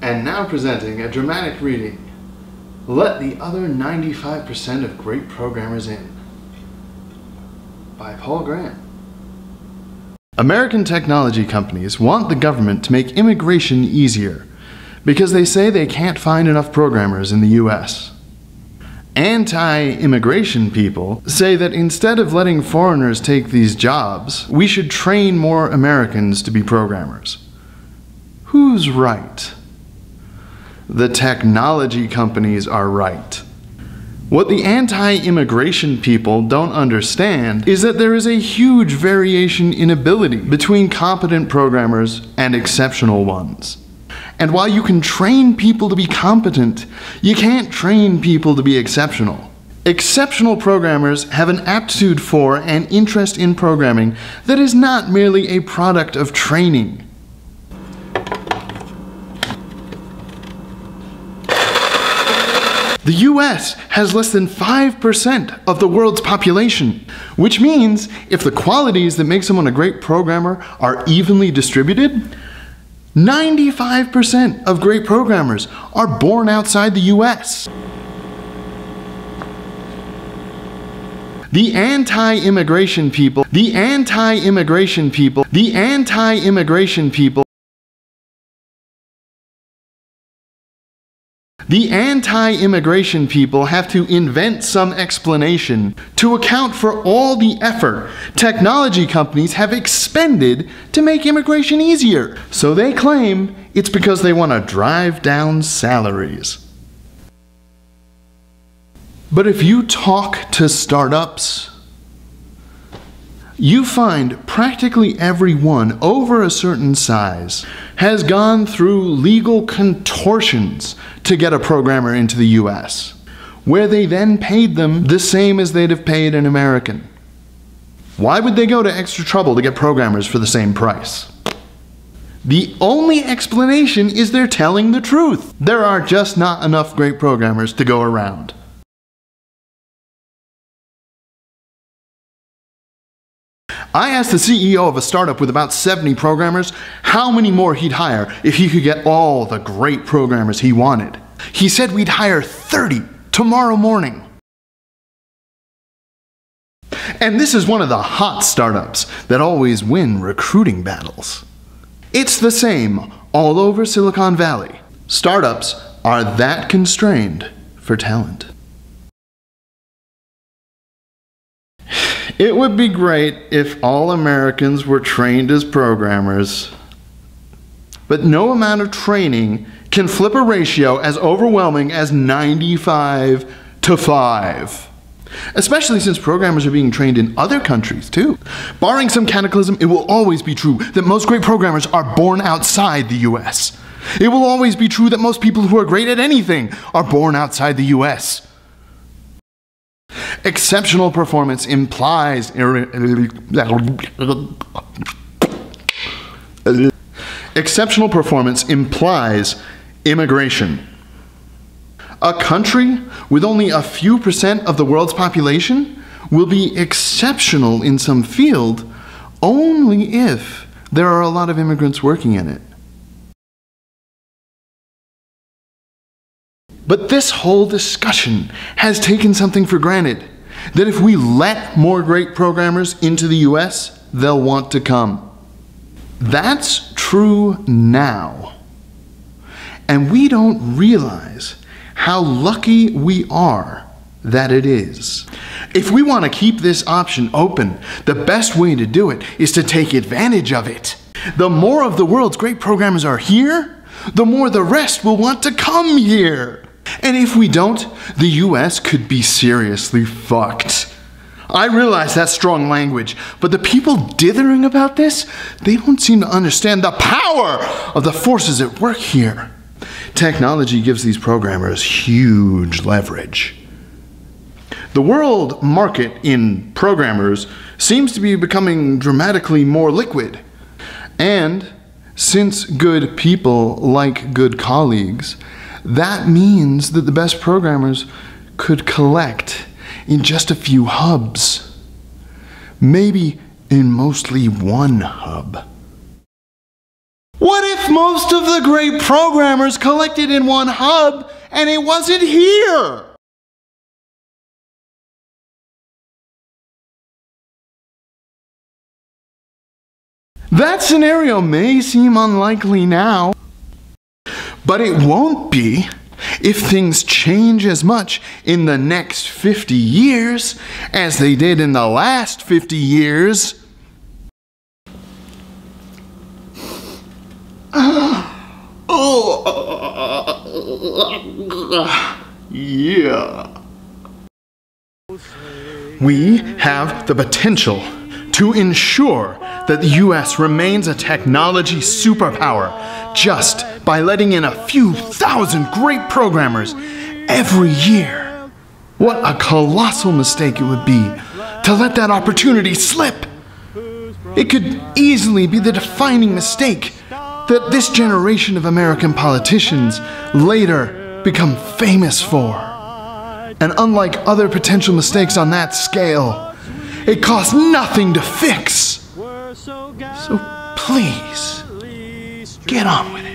And now presenting a dramatic reading, Let the Other 95% of Great Programmers In, by Paul Graham. American technology companies want the government to make immigration easier because they say they can't find enough programmers in the US. Anti-immigration people say that instead of letting foreigners take these jobs, we should train more Americans to be programmers. Who's right? The technology companies are right. What the anti-immigration people don't understand is that there is a huge variation in ability between competent programmers and exceptional ones. And while you can train people to be competent, you can't train people to be exceptional. Exceptional programmers have an aptitude for and interest in programming that is not merely a product of training. The US has less than 5% of the world's population, which means if the qualities that make someone a great programmer are evenly distributed, 95% of great programmers are born outside the US. The anti-immigration people, the anti-immigration people, the anti-immigration people, the anti-immigration people have to invent some explanation to account for all the effort technology companies have expended to make immigration easier. So they claim it's because they want to drive down salaries. But if you talk to startups, you find practically everyone over a certain size has gone through legal contortions to get a programmer into the US, where they then paid them the same as they'd have paid an American. Why would they go to extra trouble to get programmers for the same price? The only explanation is they're telling the truth. There are just not enough great programmers to go around. I asked the CEO of a startup with about 70 programmers how many more he'd hire if he could get all the great programmers he wanted. He said we'd hire 30 tomorrow morning. And this is one of the hot startups that always win recruiting battles. It's the same all over Silicon Valley. Startups are that constrained for talent. It would be great if all Americans were trained as programmers, but no amount of training can flip a ratio as overwhelming as 95 to 5. Especially since programmers are being trained in other countries too. Barring some cataclysm, it will always be true that most great programmers are born outside the US. It will always be true that most people who are great at anything are born outside the US. Exceptional performance implies immigration. A country with only a few % of the world's population will be exceptional in some field only if there are a lot of immigrants working in it. But this whole discussion has taken something for granted, that if we let more great programmers into the US, they'll want to come. That's true now. And we don't realize how lucky we are that it is. If we want to keep this option open, the best way to do it is to take advantage of it. The more of the world's great programmers are here, the more the rest will want to come here. And if we don't, the US could be seriously fucked. I realize that's strong language, but the people dithering about this, they don't seem to understand the power of the forces at work here. Technology gives these programmers huge leverage. The world market in programmers seems to be becoming dramatically more liquid. And since good people like good colleagues, that means that the best programmers could collect in just a few hubs. Maybe in mostly one hub. What if if most of the great programmers collected in one hub and it wasn't here? That scenario may seem unlikely now, but it won't be if things change as much in the next 50 years as they did in the last 50 years. Yeah. We have the potential to ensure that the US remains a technology superpower just by letting in a few thousand great programmers every year. What a colossal mistake it would be to let that opportunity slip. It could easily be the defining mistake that this generation of American politicians later become famous for. And unlike other potential mistakes on that scale, it costs nothing to fix. So please, get on with it.